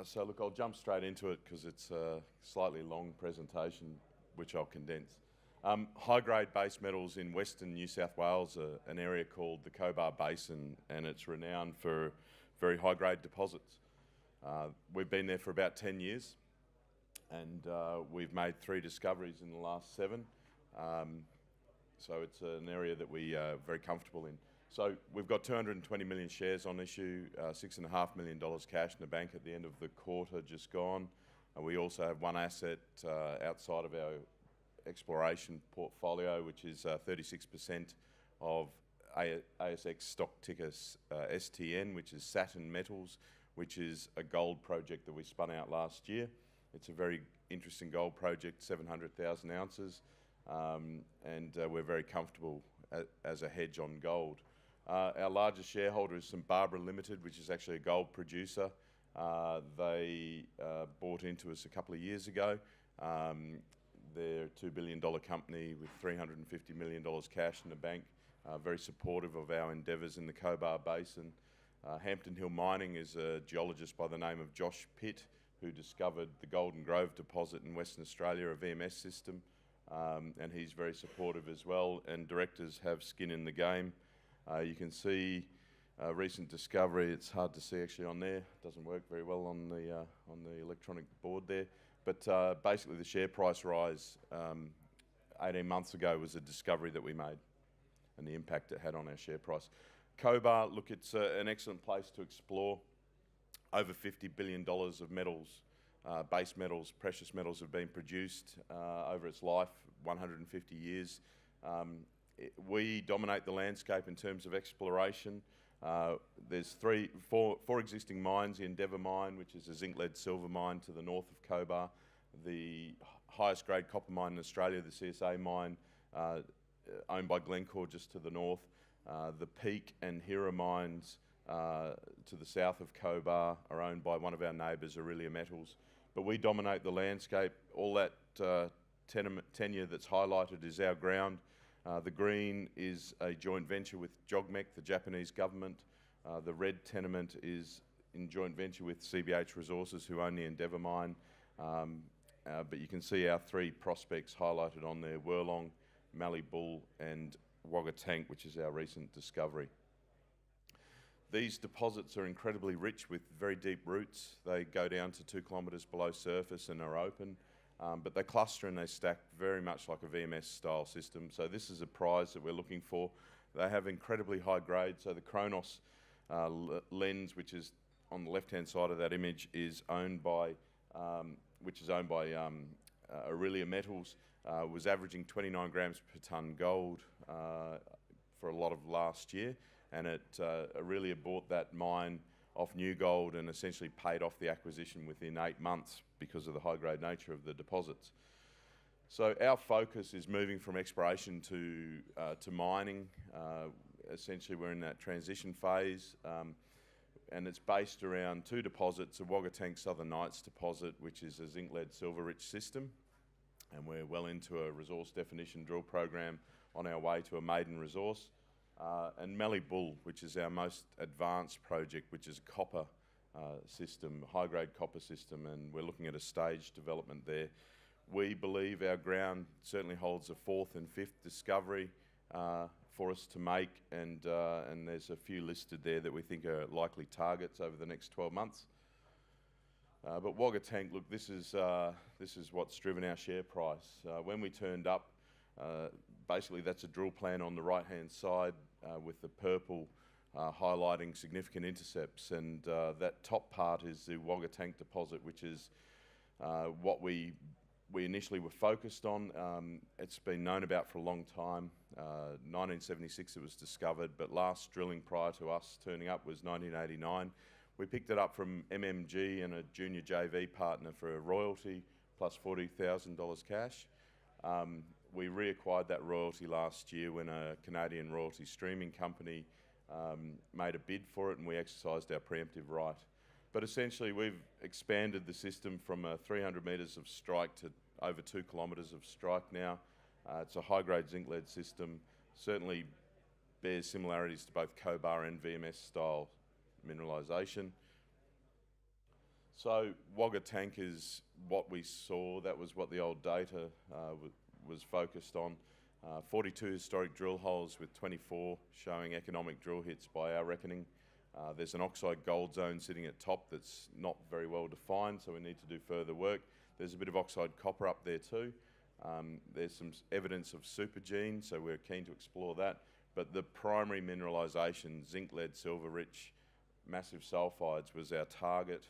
So look, I'll jump straight into it because it's a slightly long presentation, which I'll condense. High-grade base metals in Western New South Wales are an area called the COBAR Basin, and it's renowned for very high-grade deposits. We've been there for about 10 years, and we've made 3 discoveries in the last 7. So it's an area that we are very comfortable in. So we've got 220 million shares on issue, $6.5 million cash in the bank at the end of the quarter just gone. We also have one asset outside of our exploration portfolio, which is 36% of ASX stock ticker STN, which is Saturn Metals, which is a gold project that we spun out last year. It's a very interesting gold project, 700,000 ounces, and we're very comfortable as a hedge on gold. Our largest shareholder is St Barbara Limited, which is actually a gold producer. They bought into us a couple of years ago. They're a $2 billion company with $350 million cash in the bank, very supportive of our endeavours in the Cobar Basin. Hampton Hill Mining is a geologist by the name of Josh Pitt, who discovered the Golden Grove deposit in Western Australia, a VMS system, and he's very supportive as well, and directors have skin in the game. You can see a recent discovery. It's hard to see actually on there. It doesn't work very well on the electronic board there. But basically the share price rise 18 months ago was a discovery that we made and the impact it had on our share price. Cobar, look, it's an excellent place to explore. Over $50 billion of metals, base metals, precious metals have been produced over its life, 150 years. We dominate the landscape in terms of exploration. There's 4 existing mines. The Endeavour mine, which is a zinc lead silver mine to the north of Cobar. The highest grade copper mine in Australia, the CSA mine, owned by Glencore just to the north. The Peak and Hera mines to the south of Cobar are owned by one of our neighbours, Aurelia Metals. But we dominate the landscape. All that tenure that's highlighted is our ground. The green is a joint venture with JOGMEC, the Japanese government. The red tenement is in joint venture with CBH Resources, who own the Endeavour mine. But you can see our 3 prospects highlighted on there: Wirlong, MALLEE Bull and WAGGA Tank, which is our recent discovery. These deposits are incredibly rich with very deep roots. They go down to 2 kilometres below surface and are open. But they cluster and they stack very much like a VMS style system. So this is a prize that we're looking for. They have incredibly high grade. So the Chronos lens, which is on the left-hand side of that image, is owned by, Aurelia Metals, was averaging 29 grams per tonne gold for a lot of last year. And Aurelia bought that mine off New Gold and essentially paid off the acquisition within 8 months because of the high-grade nature of the deposits. So our focus is moving from exploration to mining. Essentially, we're in that transition phase, and it's based around 2 deposits: a WAGGA Tank Southern Nights deposit, which is a zinc-lead-silver-rich system, and we're well into a resource definition drill program on our way to a maiden resource. And MALLEE Bull, which is our most advanced project, which is a copper system, high-grade copper system, and we're looking at a staged development there. We believe our ground certainly holds a 4th and 5th discovery for us to make, and there's a few listed there that we think are likely targets over the next 12 months. But WAGGA Tank, look, this is what's driven our share price. When we turned up, basically that's a drill plan on the right-hand side with the purple highlighting significant intercepts, and that top part is the WAGGA Tank deposit, which is what we initially were focused on. It's been known about for a long time. 1976 it was discovered, but last drilling prior to us turning up was 1989. We picked it up from MMG and a junior JV partner for a royalty plus $40,000 cash. We reacquired that royalty last year when a Canadian royalty streaming company made a bid for it, and we exercised our preemptive right. But essentially we've expanded the system from 300 metres of strike to over 2 kilometres of strike now. It's a high-grade zinc-lead system, certainly bears similarities to both Cobar and VMS style mineralisation. So WAGGA tank is what we saw. That was what the old data was focused on. 42 historic drill holes with 24 showing economic drill hits by our reckoning. There's an oxide gold zone sitting at top that's not very well defined, so we need to do further work. There's a bit of oxide copper up there too. There's some evidence of supergene, so we're keen to explore that. But the primary mineralisation, zinc, lead, silver rich, massive sulphides was our target,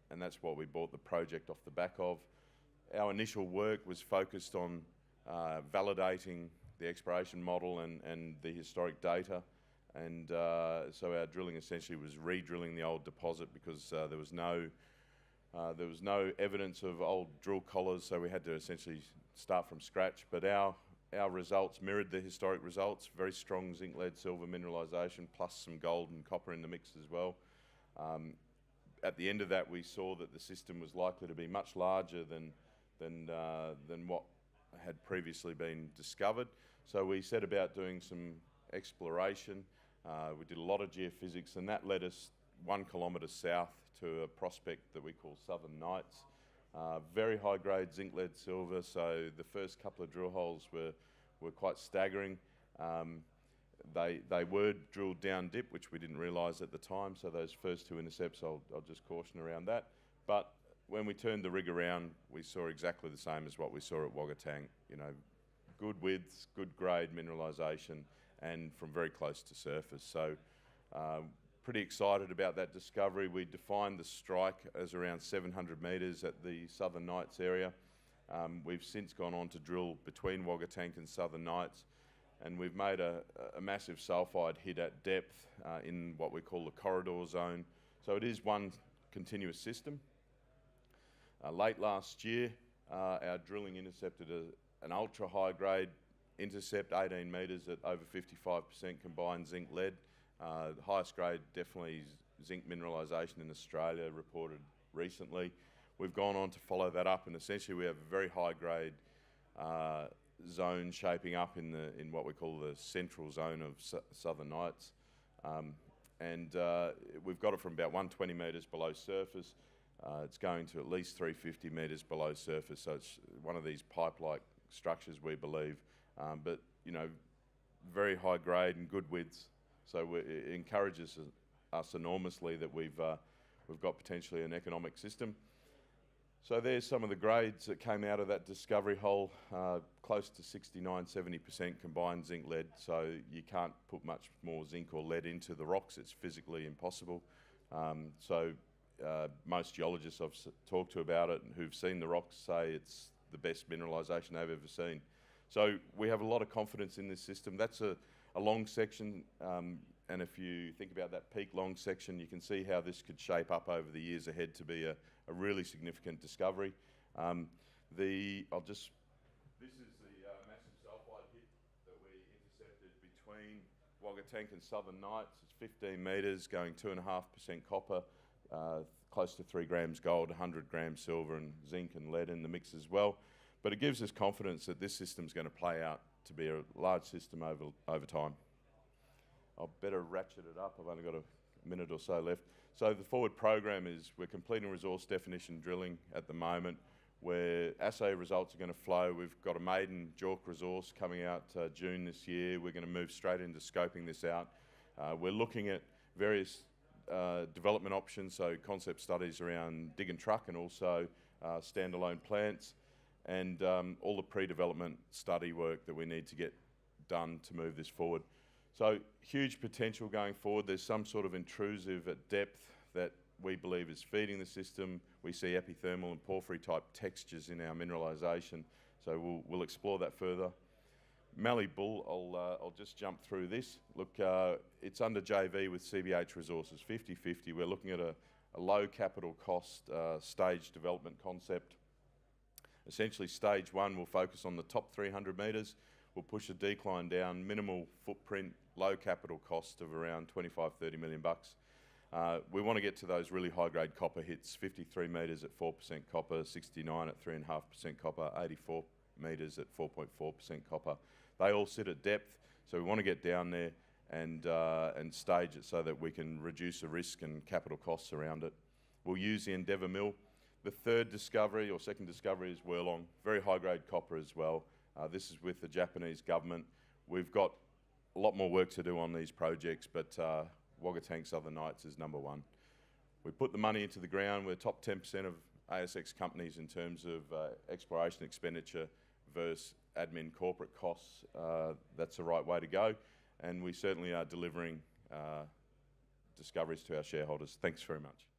and that's what we bought the project off the back of. Our initial work was focused on validating the exploration model and the historic data, and so our drilling essentially was re-drilling the old deposit because there was no evidence of old drill collars, so we had to essentially start from scratch. But our results mirrored the historic results, very strong zinc, lead, silver mineralisation, plus some gold and copper in the mix as well. At the end of that, we saw that the system was likely to be much larger than what had previously been discovered. So we set about doing some exploration. We did a lot of geophysics, and that led us 1 kilometre south to a prospect that we call Southern Nights. Very high grade zinc, lead, silver, so the first couple of drill holes were quite staggering. They were drilled down dip, which we didn't realise at the time, so those first two intercepts, I'll just caution around that. But when we turned the rig around, we saw exactly the same as what we saw at WAGGA tank. You know, good widths, good grade mineralisation, and from very close to surface. So pretty excited about that discovery. We defined the strike as around 700 metres at the Southern Nights area. We've since gone on to drill between WAGGA tank and Southern Nights, and we've made a massive sulphide hit at depth in what we call the corridor zone. So it is one continuous system. Late last year, our drilling intercepted an ultra high grade intercept, 18 metres at over 55% combined zinc lead. The highest grade definitely zinc mineralisation in Australia, reported recently. We've gone on to follow that up, and essentially we have a very high grade zone shaping up in what we call the central zone of Southern Nights, and we've got it from about 120 metres below surface. It's going to at least 350 metres below surface, so it's one of these pipe-like structures, we believe, but you know, very high grade and good widths. So it encourages us enormously that we've got potentially an economic system. So there's some of the grades that came out of that discovery hole, close to 69–70% combined zinc lead. So you can't put much more zinc or lead into the rocks; it's physically impossible. Most geologists I've talked to about it and who've seen the rocks say it's the best mineralisation they've ever seen. So we have a lot of confidence in this system. That's a long section, and if you think about that peak long section, you can see how this could shape up over the years ahead to be a really significant discovery. This is the massive sulphide hit that we intercepted between WAGGA tank and Southern Nights. It's 15 metres, going 2.5% copper, close to 3 grams gold, 100 grams silver, and zinc and lead in the mix as well. But it gives us confidence that this system's going to play out to be a large system over time. I'll better ratchet it up. I've only got a minute or so left. So the forward program is we're completing resource definition drilling at the moment, where assay results are going to flow. We've got a maiden JORC resource coming out June this year. We're going to move straight into scoping this out. We're looking at various development options, so concept studies around dig and truck, and also standalone plants, and all the pre-development study work that we need to get done to move this forward. So huge potential going forward. There's some sort of intrusive at depth that we believe is feeding the system. We see epithermal and porphyry type textures in our mineralisation, so we'll explore that further. Mallee Bull, I'll just jump through this. Look, it's under JV with CBH Resources, 50-50. We're looking at a low capital cost stage development concept. Essentially, stage one will focus on the top 300 metres. We'll push a decline down, minimal footprint, low capital cost of around 25–30 million bucks. We want to get to those really high-grade copper hits, 53 metres at 4% copper, 69 at 3.5% copper, 84 metres at 4.4% copper. They all sit at depth, so we want to get down there and stage it so that we can reduce the risk and capital costs around it. We'll use the Endeavour Mill. The third discovery, or second discovery, is Wirlong, very high-grade copper as well. This is with the Japanese government. We've got a lot more work to do on these projects, but WAGGA Tank Southern Nights is number one. We put the money into the ground. We're top 10% of ASX companies in terms of exploration expenditure versus admin corporate costs. That's the right way to go, and we certainly are delivering discoveries to our shareholders. Thanks very much.